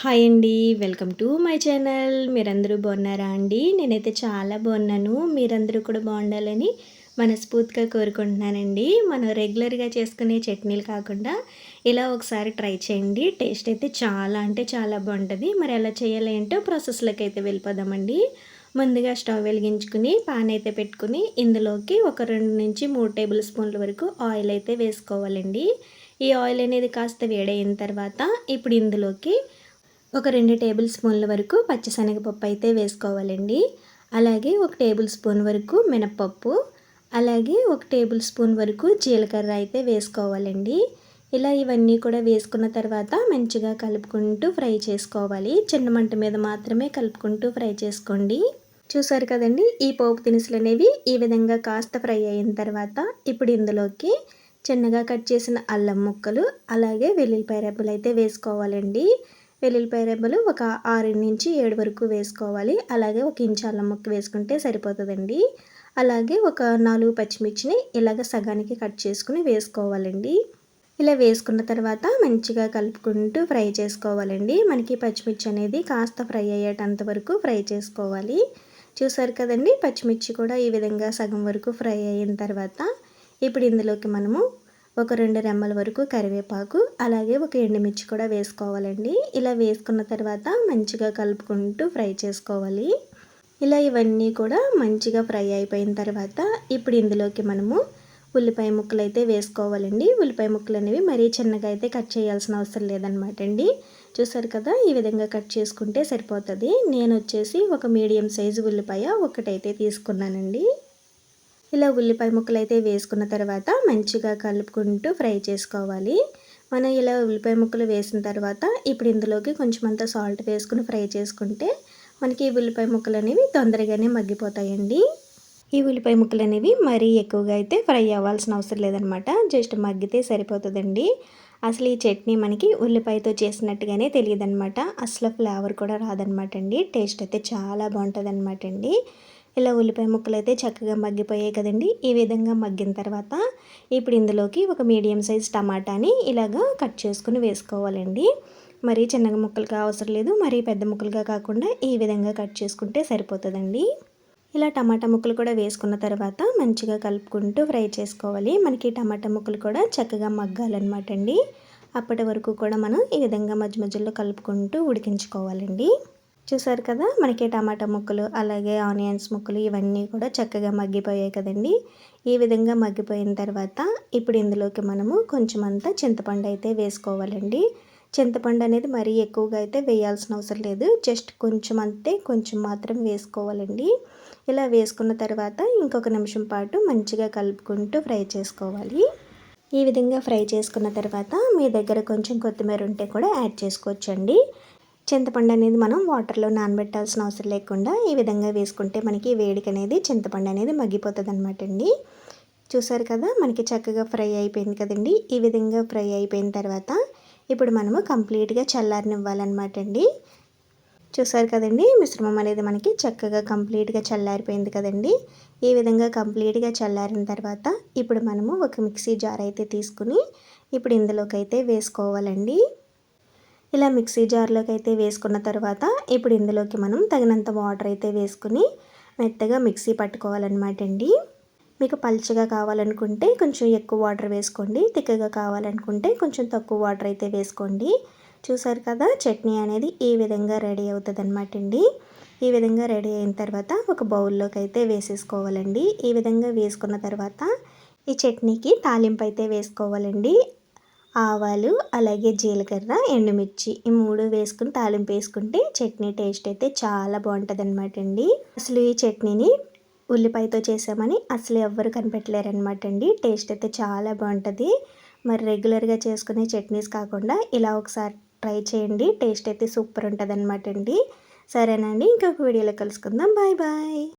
Hi అండి. Welcome to my channel. మీరందరూ బాగున్నారా అండి? నేనైతే చాలా బాగున్నాను. మీరందరూ కూడా బాగుండాలని మనస్ఫూర్తిగా కోరుకుంటున్నానండి. మనం రెగ్యులర్గా చేసుకునే చట్నీలు కాకుండా ఇలా ఒకసారి ట్రై చేయండి. టేస్ట్ అయితే చాలా అంటే చాలా బాగుంటుంది. మరి ఎలా చేయాలి ఏంటో ప్రాసెస్లోకి అయితే వెళ్ళిపోదామండి. ముందుగా స్టవ్ వెలిగించుకుని పాన్ అయితే పెట్టుకుని ఇందులోకి ఒక 2-3 టేబుల్ స్పూన్ల వరకు ఆయిల్ అయితే వేసుకోవాలండి. ఈ ఆయిల్ అనేది కాస్త వేడైన తర్వాత ఇప్పుడు ఇందులోకి ఒక 2 టేబుల్ స్పూన్ల వరకు పచ్చిశనగపప్పు అయితే వేసుకోవాలండి. అలాగే ఒక టేబుల్ స్పూన్ వరకు మినపప్పు, అలాగే ఒక టేబుల్ స్పూన్ వరకు జీలకర్ర అయితే వేసుకోవాలండి. ఇలా ఇవన్నీ కూడా వేసుకున్న తర్వాత మంచిగా కలుపుకుంటూ ఫ్రై చేసుకోవాలి. చిన్న మంట మీద మాత్రమే కలుపుకుంటూ ఫ్రై చేసుకోండి. చూసారు కదండి, ఈ పోపు దినుసులు అనేవి ఈ విధంగా కాస్త ఫ్రై అయిన తర్వాత ఇప్పుడు ఇందులోకి చిన్నగా కట్ చేసిన అల్లం ముక్కలు, అలాగే వెల్లుల్లిపాయ రెబ్బలు అయితే వేసుకోవాలండి. వెల్లుల్లిపాయ రెబ్బలు ఒక 6-7 వరకు వేసుకోవాలి. అలాగే ఒక ఇంచు అల్లం ముక్క వేసుకుంటే సరిపోతుందండి. అలాగే ఒక 4 పచ్చిమిర్చిని ఇలాగ సగానికి కట్ చేసుకుని వేసుకోవాలండి. ఇలా వేసుకున్న తర్వాత మంచిగా కలుపుకుంటూ ఫ్రై చేసుకోవాలండి. మనకి పచ్చిమిర్చి అనేది కాస్త ఫ్రై అయ్యేటంత వరకు ఫ్రై చేసుకోవాలి. చూసారు కదండి, పచ్చిమిర్చి కూడా ఈ విధంగా సగం వరకు ఫ్రై అయిన తర్వాత ఇప్పుడు ఇందులోకి మనము ఒక 2 రెమ్మల వరకు కరివేపాకు, అలాగే ఒక ఎండుమిర్చి కూడా వేసుకోవాలండి. ఇలా వేసుకున్న తర్వాత మంచిగా కలుపుకుంటూ ఫ్రై చేసుకోవాలి. ఇలా ఇవన్నీ కూడా మంచిగా ఫ్రై అయిపోయిన తర్వాత ఇప్పుడు ఇందులోకి మనము ఉల్లిపాయ ముక్కలు అయితే వేసుకోవాలండి. ఉల్లిపాయ ముక్కలు అనేవి మరీ చిన్నగా అయితే కట్ చేయాల్సిన అవసరం లేదనమాట అండి. చూసారు కదా, ఈ విధంగా కట్ చేసుకుంటే సరిపోతుంది. నేను వచ్చేసి ఒక మీడియం సైజు ఉల్లిపాయ ఒకటైతే తీసుకున్నానండి. ఇలా ఉల్లిపాయ ముక్కలు అయితే వేసుకున్న తర్వాత మంచిగా కలుపుకుంటూ ఫ్రై చేసుకోవాలి. మనం ఇలా ఉల్లిపాయ ముక్కలు వేసిన తర్వాత ఇప్పుడు ఇందులోకి కొంచెం అంతా సాల్ట్ వేసుకుని ఫ్రై చేసుకుంటే మనకి ఈ ఉల్లిపాయ ముక్కలు అనేవి తొందరగానే మగ్గిపోతాయండి. ఈ ఉల్లిపాయ ముక్కలు అనేవి మరీ ఎక్కువగా అయితే ఫ్రై అవ్వాల్సిన అవసరం లేదనమాట. జస్ట్ మగ్గితే సరిపోతుందండి. అసలు ఈ చట్నీ మనకి ఉల్లిపాయతో చేసినట్టుగానే తెలియదు అనమాట. అసలు ఫ్లేవర్ కూడా రాదనమాట అండి. టేస్ట్ అయితే చాలా బాగుంటుంది అనమాట అండి. ఇలా ఉల్లిపాయ ముక్కలు అయితే చక్కగా మగ్గిపోయాయి కదండి. ఈ విధంగా మగ్గిన తర్వాత ఇప్పుడు ఇందులోకి ఒక మీడియం సైజ్ టమాటాని ఇలాగా కట్ చేసుకుని వేసుకోవాలండి. మరీ చిన్నగా ముక్కలుగా అవసరం లేదు, మరీ పెద్ద ముక్కలుగా కాకుండా ఈ విధంగా కట్ చేసుకుంటే సరిపోతుందండి. ఇలా టమాటా ముక్కలు కూడా వేసుకున్న తర్వాత మంచిగా కలుపుకుంటూ ఫ్రై చేసుకోవాలి. మనకి టమాటా ముక్కలు కూడా చక్కగా మగ్గాలన్నమాట అండి. అప్పటి వరకు కూడా మనం ఈ విధంగా మధ్య మధ్యలో కలుపుకుంటూ ఉడికించుకోవాలండి. చూసారు కదా, మనకి టమాటా ముక్కలు అలాగే ఆనియన్స్ ముక్కలు ఇవన్నీ కూడా చక్కగా మగ్గిపోయాయి కదండి. ఈ విధంగా మగ్గిపోయిన తర్వాత ఇప్పుడు ఇందులోకి మనము కొంచెం అంతా చింతపండు అయితే వేసుకోవాలండి. చింతపండు అనేది మరీ ఎక్కువగా అయితే వేయాల్సిన అవసరం లేదు. జస్ట్ కొంచెం అంతే, కొంచెం మాత్రం వేసుకోవాలండి. ఇలా వేసుకున్న తర్వాత ఇంకొక నిమిషం పాటు మంచిగా కలుపుకుంటూ ఫ్రై చేసుకోవాలి. ఈ విధంగా ఫ్రై చేసుకున్న తర్వాత మీ దగ్గర కొంచెం కొత్తిమీర ఉంటే కూడా యాడ్ చేసుకోవచ్చండి. చింతపండు అనేది మనం వాటర్లో నానబెట్టాల్సిన అవసరం లేకుండా ఈ విధంగా వేసుకుంటే మనకి వేడికి అనేది చింతపండు అనేది మగ్గిపోతుంది అనమాట అండి. చూసారు కదా, మనకి చక్కగా ఫ్రై అయిపోయింది కదండి. ఈ విధంగా ఫ్రై అయిపోయిన తర్వాత ఇప్పుడు మనము కంప్లీట్గా చల్లారనివ్వాలన్నమాట అండి. చూసారు కదండి, మిశ్రమం అనేది మనకి చక్కగా కంప్లీట్గా చల్లారిపోయింది కదండి. ఈ విధంగా కంప్లీట్గా చల్లారిన తర్వాత ఇప్పుడు మనము ఒక మిక్సీ జార్ అయితే తీసుకుని ఇప్పుడు ఇందులోకి అయితే వేసుకోవాలండి. ఇలా మిక్సీ జార్లోకి అయితే వేసుకున్న తర్వాత ఇప్పుడు ఇందులోకి మనం తగినంత వాటర్ అయితే వేసుకుని మెత్తగా మిక్సీ పట్టుకోవాలన్నమాట అండి. మీకు పల్చగా కావాలనుకుంటే కొంచెం ఎక్కువ వాటర్ వేసుకోండి, తిక్కగా కావాలనుకుంటే కొంచెం తక్కువ వాటర్ అయితే వేసుకోండి. చూసారు కదా, చట్నీ అనేది ఈ విధంగా రెడీ అవుతుంది అనమాట అండి. ఈ విధంగా రెడీ అయిన తర్వాత ఒక బౌల్లోకి అయితే వేసేసుకోవాలండి. ఈ విధంగా వేసుకున్న తర్వాత ఈ చట్నీకి తాలింపు అయితే వేసుకోవాలండి. ఆవాలు, అలాగే జీలకర్ర, ఎండుమిర్చి ఈ 3 వేసుకుని తాలింపు వేసుకుంటే చట్నీ టేస్ట్ అయితే చాలా బాగుంటుంది అనమాట అండి. అసలు ఈ చట్నీని ఉల్లిపాయతో చేసామని అసలు ఎవ్వరు కనిపెట్టలేరనమాట అండి. టేస్ట్ అయితే చాలా బాగుంటుంది. మరి రెగ్యులర్గా చేసుకునే చట్నీస్ కాకుండా ఇలా ఒకసారి ట్రై చేయండి. టేస్ట్ అయితే సూపర్ ఉంటుంది అనమాట అండి. సరేనండి, ఇంకొక వీడియోలో కలుసుకుందాం. Bye bye.